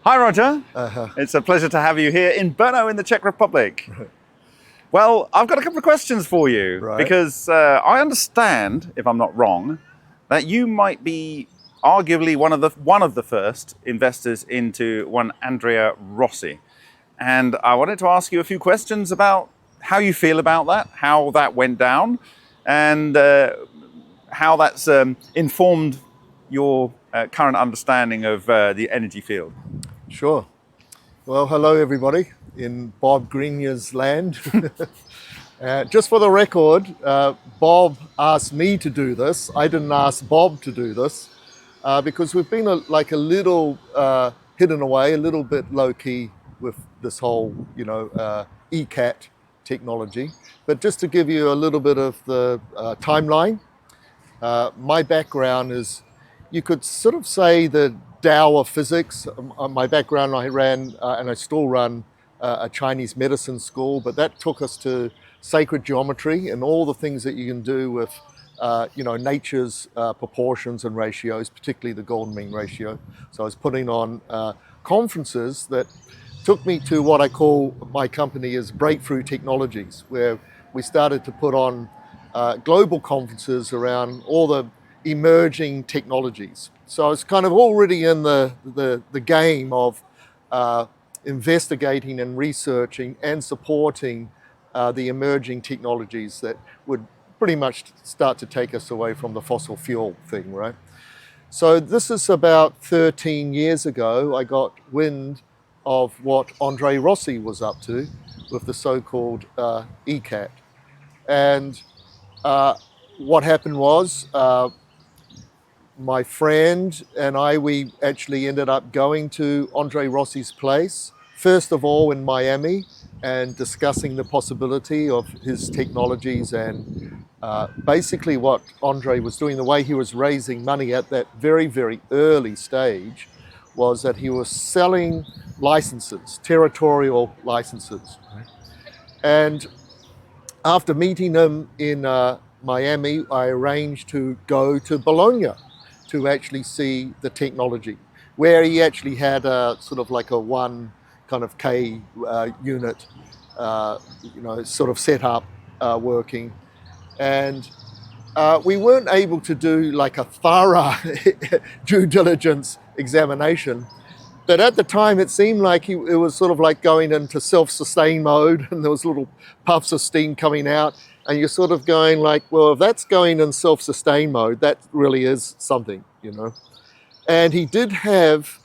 Hi, Roger. It's a pleasure to have you here in Brno in the Czech Republic. Well, I've got a couple of questions for you, because I understand, if I'm not wrong, that you might be arguably one of the first investors into one Andrea Rossi. And I wanted to ask you a few questions about how you feel about that, how that went down, and how that's informed your current understanding of the energy field. Sure. Well, hello everybody in Bob Greenyer's land. Just for the record, Bob asked me to do this. I didn't ask Bob to do this because we've been a little hidden away, a little bit low key with this whole, Ecat technology. But just to give you a little bit of the timeline, my background is, you could sort of say, the Tao of physics. My background, I ran and I still run a Chinese medicine school, but that took us to sacred geometry and all the things that you can do with nature's proportions and ratios, particularly the golden mean ratio. So I was putting on conferences that took me to what I call my company is Breakthru-Technologies, where we started to put on global conferences around all the emerging technologies. So I was kind of already in the game of investigating and researching and supporting the emerging technologies that would pretty much start to take us away from the fossil fuel thing, right? So this is about 13 years ago. I got wind of what Andrea Rossi was up to with the so-called Ecat. And what happened was, my friend and I, we actually ended up going to Andrea Rossi's place, first of all in Miami, and discussing the possibility of his technologies and basically what Andrea was doing, the way he was raising money at that very, very early stage, was that he was selling licenses, territorial licenses. And after meeting him in Miami, I arranged to go to Bologna to actually see the technology, where he actually had a sort of like a one kind of K unit, sort of set up working. And we weren't able to do like a thorough due diligence examination. But at the time, it seemed like it was sort of like going into self-sustain mode, and there was little puffs of steam coming out. And you're sort of going like, well, if that's going in self-sustain mode, that really is something, And he did have,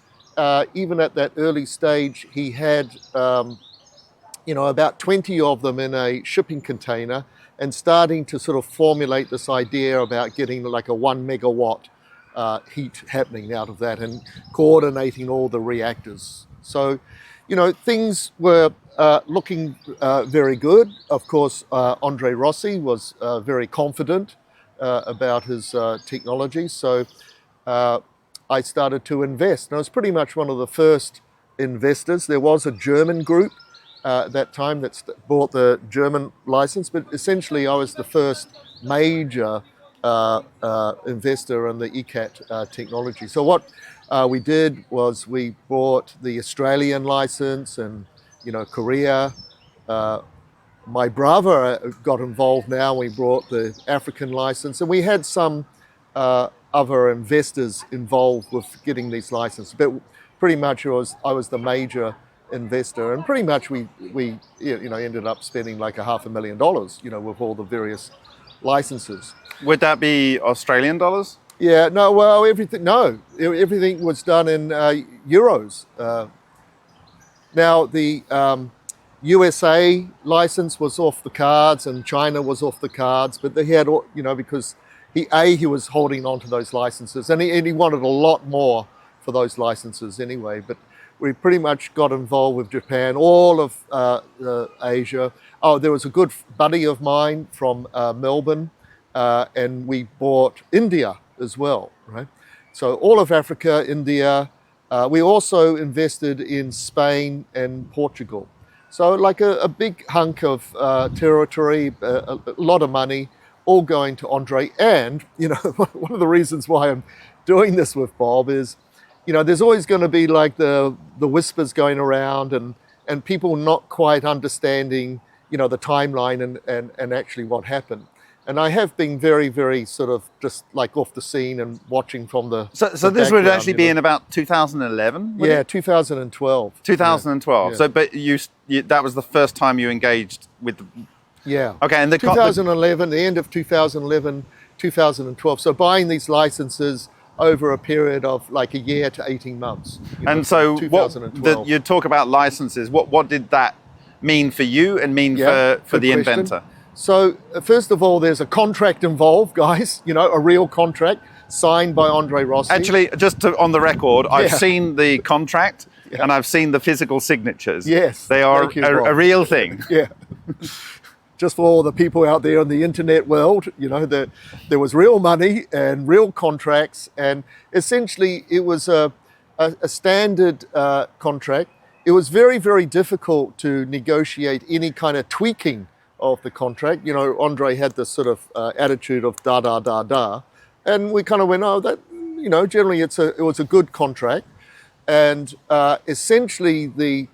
even at that early stage, he had, about 20 of them in a shipping container, and starting to sort of formulate this idea about getting like a 1 megawatt heat happening out of that and coordinating all the reactors. So, things were looking very good. Of course, Andrea Rossi was very confident about his technology. So I started to invest. And I was pretty much one of the first investors. There was a German group at that time that bought the German license, but essentially I was the first major investor in the Ecat technology. So what we did was we bought the Australian license and Korea. My brother got involved now. We brought the African license, and we had some other investors involved with getting these licenses. But pretty much I was the major investor, and pretty much we ended up spending like $500,000, with all the various licenses. Would that be Australian dollars? Yeah, no, well, everything was done in euros. Now the USA license was off the cards, and China was off the cards, but they had, because he was holding on to those licenses, and he wanted a lot more for those licenses anyway. But we pretty much got involved with Japan, all of Asia. Oh, there was a good buddy of mine from Melbourne, and we bought India as well, right? So all of Africa, India. We also invested in Spain and Portugal. So like a big hunk of territory, a lot of money, all going to Andrea. And, one of the reasons why I'm doing this with Bob is you know, there's always going to be like the whispers going around and people not quite understanding, you know, the timeline and actually what happened. And I have been very, very sort of just like off the scene and watching from the So this would actually be in about 2011? Yeah, 2012. 2012. Yeah. So, but you that was the first time you engaged with the... Yeah. Okay, and the 2011, the end of 2011, 2012. So buying these licenses over a period of like a year to 18 months. And so you talk about licenses. What did that mean for you and mean for the inventor? So first of all, there's a contract involved, guys, you know, a real contract signed by Andre Rossi. Actually, just on the record, I've seen the contract and I've seen the physical signatures. Yes. They are a real thing. Yeah. Just for all the people out there in the internet world, you know, that there was real money and real contracts, and essentially it was a standard contract. It was very, very difficult to negotiate any kind of tweaking of the contract. You know, Andre had this sort of attitude of da da da da, and we kind of went, oh, that, you know, generally it was a good contract, and essentially the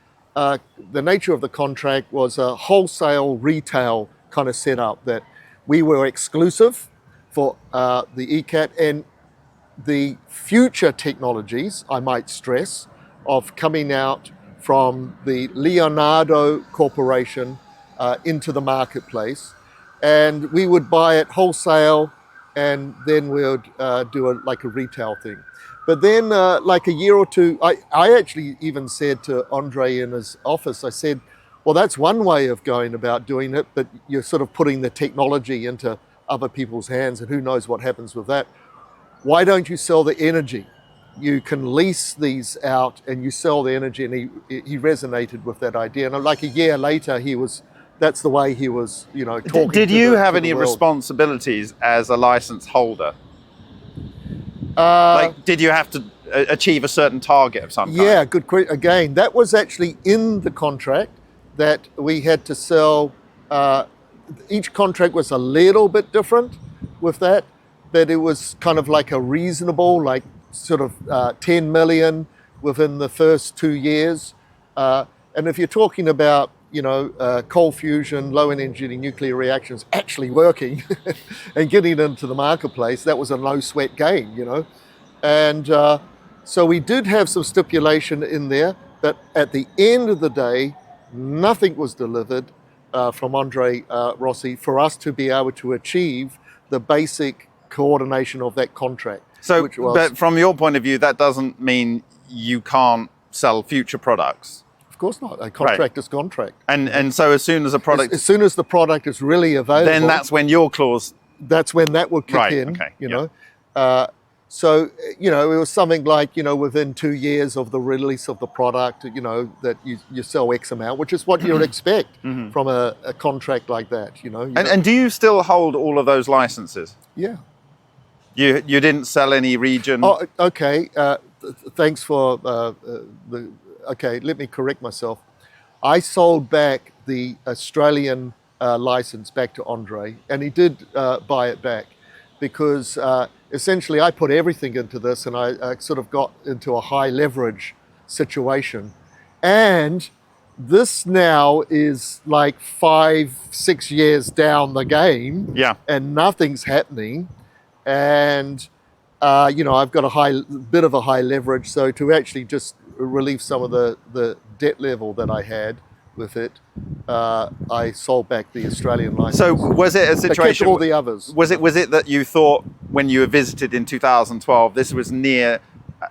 nature of the contract was a wholesale retail kind of setup that we were exclusive for the Ecat and the future technologies, I might stress, of coming out from the Leonardo Corporation into the marketplace, and we would buy it wholesale, and then we would do like a retail thing. But then like a year or two, I actually even said to Andre in his office, I said, well, that's one way of going about doing it, but you're sort of putting the technology into other people's hands, and who knows what happens with that. Why don't you sell the energy? You can lease these out and you sell the energy. And he resonated with that idea. And like a year later, that's the way he was, you know, talking. Did you have any responsibilities as a license holder? Like, did you have to achieve a certain target of some kind? Yeah, good question. Again, that was actually in the contract that we had to sell. Each contract was a little bit different with that, but it was kind of like a reasonable, like sort of 10 million within the first 2 years. And if you're talking about, you know, cold fusion, low energy nuclear reactions actually working and getting into the marketplace, that was a no sweat game, you know. And so we did have some stipulation in there, but at the end of the day, nothing was delivered from Andre Rossi for us to be able to achieve the basic coordination of that contract. So, but from your point of view, that doesn't mean you can't sell future products. Of course not. A contract is contract. And so as soon as a product... As soon as the product is really available... Then that's when your clause... That's when that will kick in, you know. So, you know, it was something like, you know, within 2 years of the release of the product, you know, that you sell X amount, which is what you would expect from a contract like that, you know. And do you still hold all of those licenses? Yeah. You didn't sell any region? Oh, okay. Thanks for okay, let me correct myself. I sold back the Australian license back to Andre, and he did buy it back because essentially I put everything into this, and I sort of got into a high leverage situation. And this now is like 5-6 years down the game, and nothing's happening. And you know, I've got a bit of a high leverage, so to actually just relieve some of the debt level that I had with it, I sold back the Australian license. So was it a situation? All the others. Was it that you thought when you were visited in 2012 this was near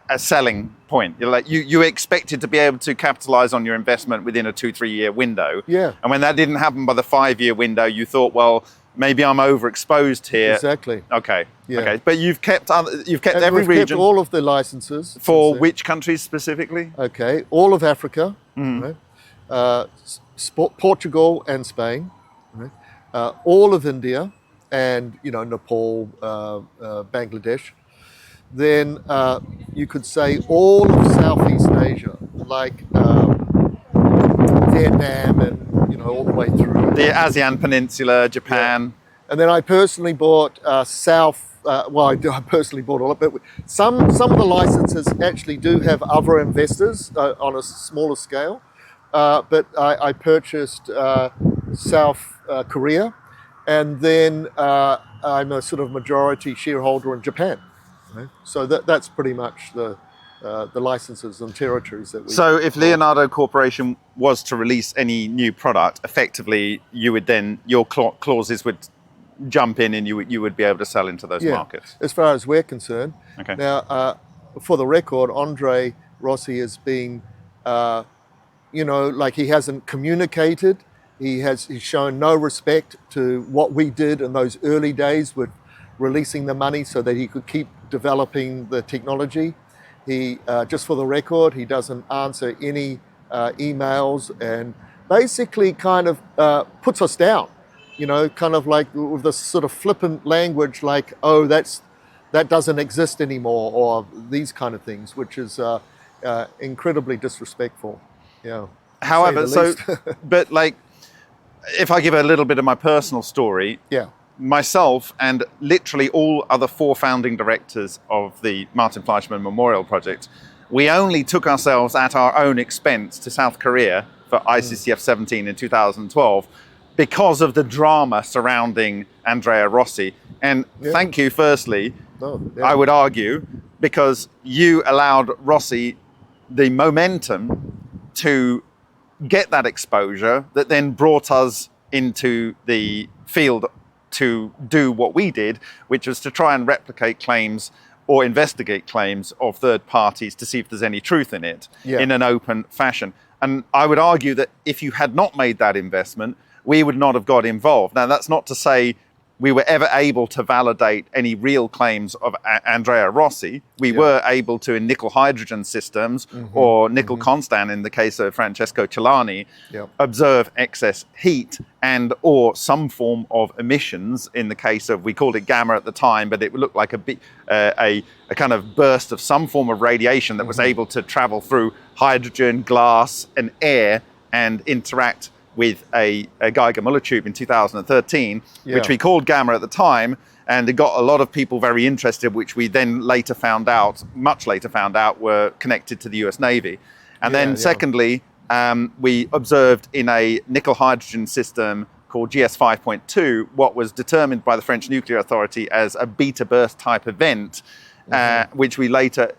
a selling point? You're like you expected to be able to capitalize on your investment within a 2-3 year window. Yeah. And when that didn't happen by the 5-year window, you thought, well, maybe I'm overexposed here. Exactly. Okay. Yeah. Okay. But you've kept every we've region. Kept all of the licenses. For which countries specifically? Okay. All of Africa. Right? Portugal and Spain. Right? All of India, and you know, Nepal, Bangladesh. Then you could say all of Southeast Asia, like Vietnam, and you know, all the way through the ASEAN Peninsula, Japan. Yeah. And then I personally bought South I personally bought a lot, but some of the licenses actually do have other investors on a smaller scale. But I purchased South Korea, and then I'm a sort of majority shareholder in Japan. Right? So that's pretty much the licenses and territories that we... So if Leonardo Corporation was to release any new product, effectively you would then, your clauses would jump in and you would be able to sell into those markets. As far as we're concerned. Okay. Now, for the record, Andre Rossi has been, like he hasn't communicated. He's shown no respect to what we did in those early days with releasing the money so that he could keep developing the technology. He, just for the record, he doesn't answer any emails and basically kind of puts us down, kind of like with this sort of flippant language like, oh, that doesn't exist anymore, or these kind of things, which is incredibly disrespectful. However, but like, if I give a little bit of my personal story, myself and literally all other 4 founding directors of the Martin Fleischmann Memorial Project, we only took ourselves at our own expense to South Korea for ICCF 17 in 2012 because of the drama surrounding Andrea Rossi. And thank you, firstly, I would argue, because you allowed Rossi the momentum to get that exposure that then brought us into the field to do what we did, which was to try and replicate claims or investigate claims of third parties to see if there's any truth in it in an open fashion. And I would argue that if you had not made that investment, we would not have got involved. Now, that's not to say we were ever able to validate any real claims of Andrea Rossi. We were able to, in nickel hydrogen systems or nickel constant in the case of Francesco Celani, observe excess heat and or some form of emissions in the case of, we called it gamma at the time, but it looked like a kind of burst of some form of radiation that was able to travel through hydrogen, glass and air and interact with a Geiger-Müller tube in 2013, which we called gamma at the time, and it got a lot of people very interested, which we then later found out, much later found out, were connected to the US Navy. And then secondly, we observed in a nickel hydrogen system called GS 5.2, what was determined by the French Nuclear Authority as a beta burst type event, which we later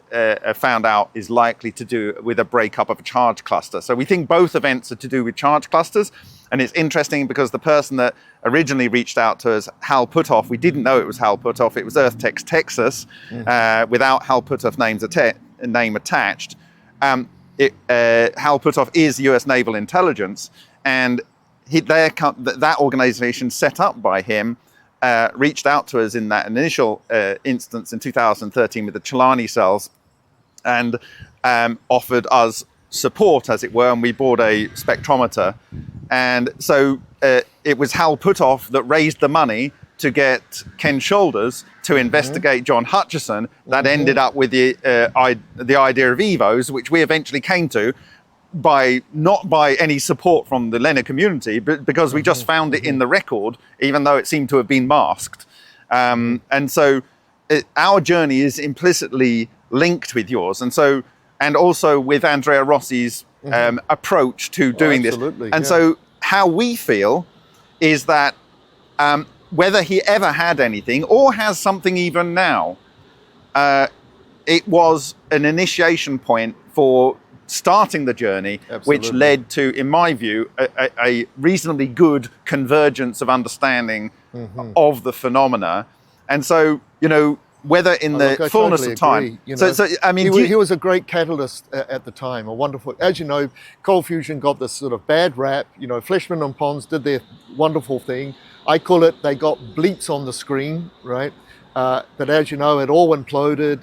found out is likely to do with a breakup of a charge cluster. So we think both events are to do with charge clusters. And it's interesting because the person that originally reached out to us, Hal Puthoff, we didn't know it was Hal Puthoff. It was EarthTech Texas, without Hal Puthoff name attached. Hal Puthoff is US Naval Intelligence, and that organization set up by him reached out to us in that initial instance in 2013 with the Celani cells and offered us support, as it were, and we bought a spectrometer. And so it was Hal Puthoff that raised the money to get Ken Shoulders to investigate John Hutchison. That ended up with the idea of EVOs, which we eventually came to, not by any support from the Lenna community, but because we just found it in the record, even though it seemed to have been masked. And so our journey is implicitly linked with yours. And also with Andrea Rossi's approach to doing this. And so how we feel is that whether he ever had anything or has something even now, it was an initiation point for starting the journey, which led to, in my view, a reasonably good convergence of understanding of the phenomena. And so, whether in the fullness of time. I mean, he was a great catalyst at the time, a wonderful, as you know, cold fusion got this sort of bad rap. Fleischmann and Pons did their wonderful thing. I call it, they got bleeps on the screen, right? But as you know, it all imploded.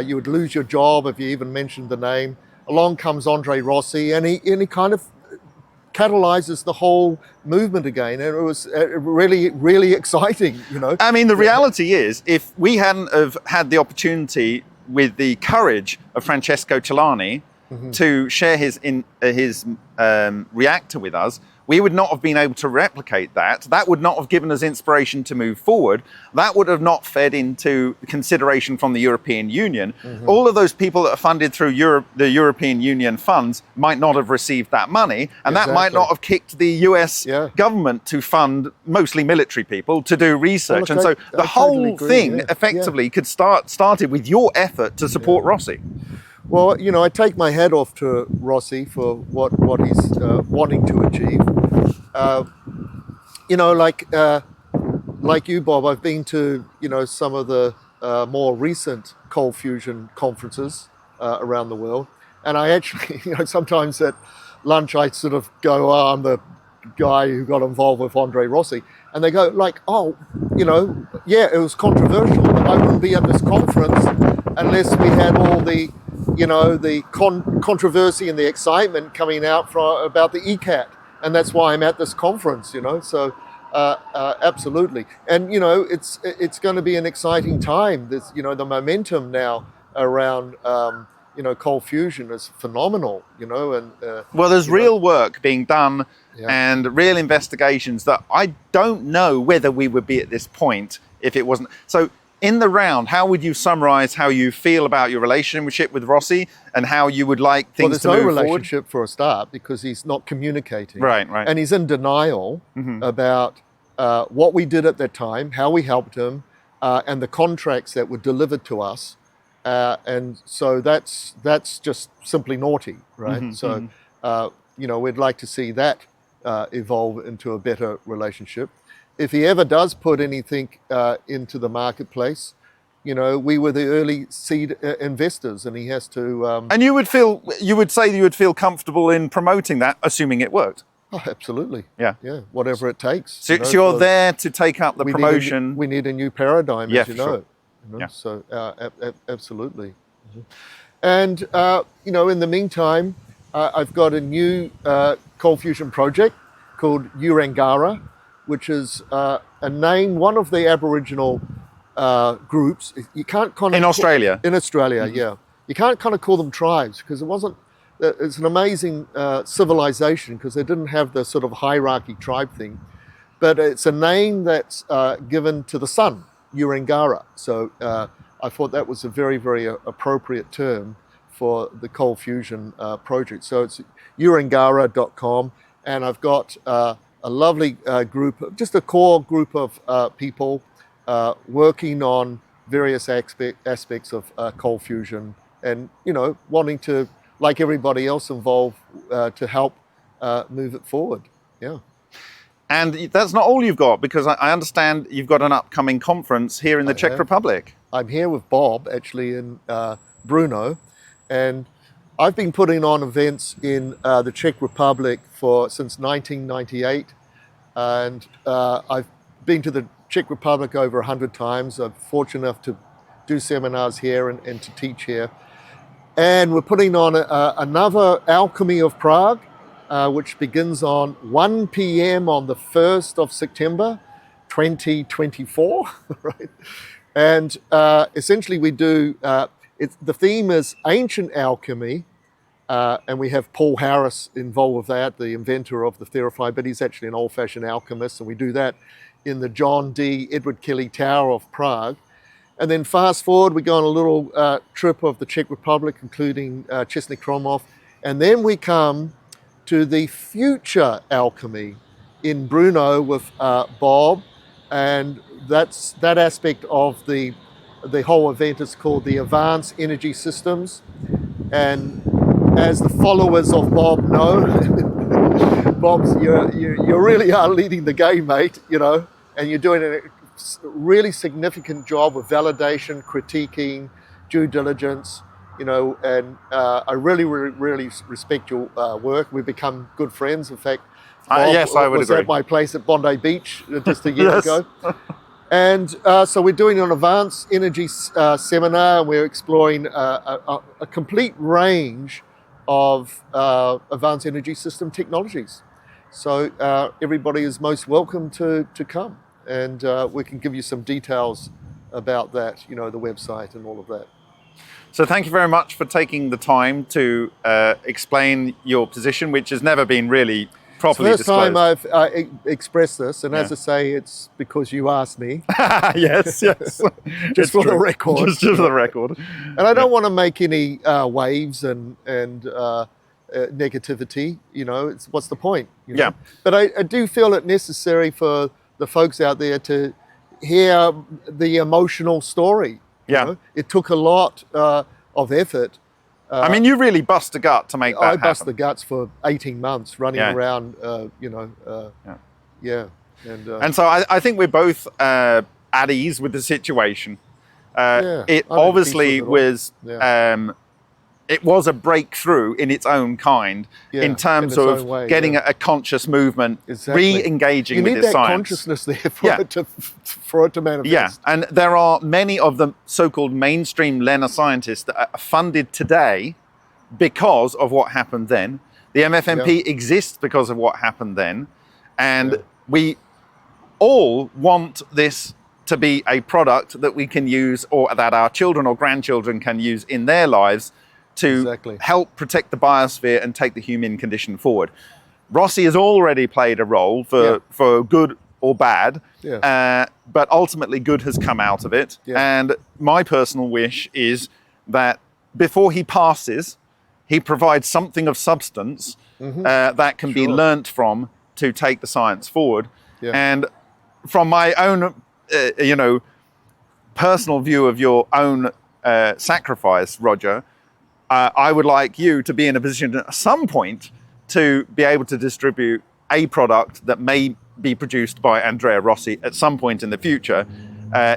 You would lose your job if you even mentioned the name. Along comes Andre Rossi, and he kind of catalyzes the whole movement again, and it was really, really exciting. I mean, the reality is, if we hadn't have had the opportunity with the courage of Francesco Celani to share his reactor with us, we would not have been able to replicate that. That would not have given us inspiration to move forward. That would have not fed into consideration from the European Union. All of those people that are funded through the European Union funds might not have received that money, and that might not have kicked the US government to fund mostly military people to do research. Well, and so the whole thing effectively could started with your effort to support Rossi. Well, you know, I take my hat off to Rossi for what he's wanting to achieve. You know, like you, Bob, I've been to, you know, some of the more recent cold fusion conferences around the world, and I actually, you know, sometimes at lunch I sort of go, oh, I'm the guy who got involved with Andre Rossi, and they go like, oh, you know, yeah, it was controversial, but I wouldn't be at this conference unless we had all the, you know, the controversy and the excitement coming out about the Ecat, and that's why I'm at this conference, you know. So absolutely, and you know, it's going to be an exciting time. There's, you know, the momentum now around you know, cold fusion is phenomenal, you know, and well, there's real work being done and real investigations that I don't know whether we would be at this point if it wasn't. So in the round, how would you summarize how you feel about your relationship with Rossi and how you would like things to move forward? Well, there's no relationship for a start because he's not communicating. Right. And he's in denial about what we did at that time, how we helped him, and the contracts that were delivered to us. And so that's just simply naughty, right? So, you know, we'd like to see that evolve into a better relationship. If he ever does put anything into the marketplace, you know, we were the early seed investors, and he has to. And you would say you would feel comfortable in promoting that, assuming it worked. Oh, absolutely. Yeah. Whatever it takes. So, so you're there to take up the promotion. We need a new paradigm, as you know. Sure. You know? So absolutely. And you know, in the meantime, I've got a new cold fusion project called Urangara, which is a name, one of the Aboriginal groups. You can't kind of in Australia. In Australia, yeah. You can't kind of call them tribes because it wasn't. It's an amazing civilization because they didn't have the sort of hierarchy tribe thing, but it's a name that's given to the sun, Urangara. So I thought that was a very, very appropriate term for the cold fusion project. So it's urangara.com, and I've got a lovely group, just a core group of people working on various aspects of cold fusion, and you know, wanting to, like everybody else involved, to help move it forward. Yeah. And that's not all you've got, because I understand you've got an upcoming conference here in the Czech Republic. I'm here with Bob, actually, in Brno, and I've been putting on events in the Czech Republic since 1998, and I've been to the Czech Republic over 100 times. I'm fortunate enough to do seminars here and to teach here. And we're putting on another Alchemy of Prague, which begins on 1 p.m. on the 1st of September, 2024, right? And essentially we do, the theme is ancient alchemy, and we have Paul Harris involved with that, the inventor of the Theraphi, but he's actually an old-fashioned alchemist, and we do that in the John D. Edward Kelly Tower of Prague. And then fast forward, we go on a little trip of the Czech Republic, including Česnek Krumlov, and then we come to the future alchemy in Brno with Bob, and that aspect of the whole event is called the Advanced Energy Systems. And as the followers of Bob know, Bob's you really are leading the game, mate. You know, and you're doing a really significant job of validation, critiquing, due diligence. You know, and I really respect your work. We've become good friends. In fact, Bob yes, I would was agree. at my place at Bondi Beach just a year ago. And so we're doing an advanced energy seminar. We're exploring a complete range of advanced energy system technologies. So everybody is most welcome to come, and we can give you some details about that, you know, the website and all of that. So thank you very much for taking the time to explain your position, which has never been really properly It's the first disclosed. time I've expressed this, and as I say, it's because you asked me. Yes. Just for the record. Just for the record. And I don't want to make any waves and negativity. You know, what's the point? You know? Yeah. But I do feel it necessary for the folks out there to hear the emotional story. Yeah. You know? It took a lot of effort. I mean, you really bust a gut to make that happen. I bust the guts for 18 months running around, And so I think we're both at ease with the situation. It obviously was, it was a breakthrough in its own kind in terms of getting a conscious movement, re-engaging with its science. You need that consciousness there for it to manifest. Yeah, and there are many of the so-called mainstream Lena scientists that are funded today because of what happened then. The MFMP exists because of what happened then. And we all want this to be a product that we can use, or that our children or grandchildren can use in their lives to help protect the biosphere and take the human condition forward. Rossi has already played a role for good or bad, but ultimately good has come out of it. And my personal wish is that before he passes, he provides something of substance that can be learnt from to take the science forward. And from my own, personal view of your own sacrifice, Roger, I would like you to be in a position at some point to be able to distribute a product that may be produced by Andrea Rossi at some point in the future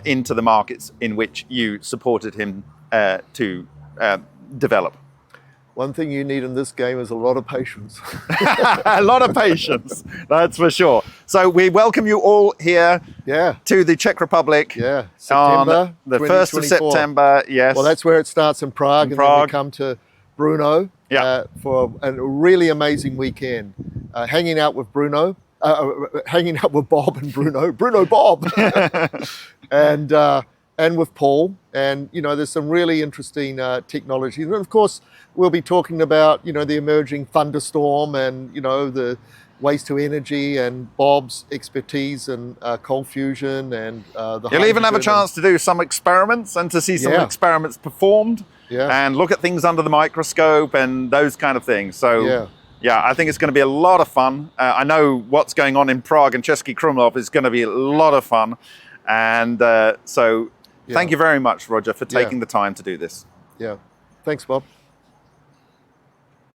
into the markets in which you supported him to develop. One thing you need in this game is a lot of patience. A lot of patience, that's for sure. So we welcome you all here to the Czech Republic September, on the 1st of September. Yes. Well, that's where it starts in Prague, and then we come to Brno for a really amazing weekend. Hanging out with Brno, hanging out with Bob and Brno Bob, and with Paul. And, there's some really interesting technologies. And of course, we'll be talking about, the emerging thunderstorm and, the waste to energy, and Bob's expertise in cold fusion and the You'll even have a chance to do some experiments and to see some experiments performed and look at things under the microscope and those kind of things. So I think it's going to be a lot of fun. I know what's going on in Prague and Český Krumlov is going to be a lot of fun. And so thank you very much, Roger, for taking the time to do this. Yeah. Thanks, Bob.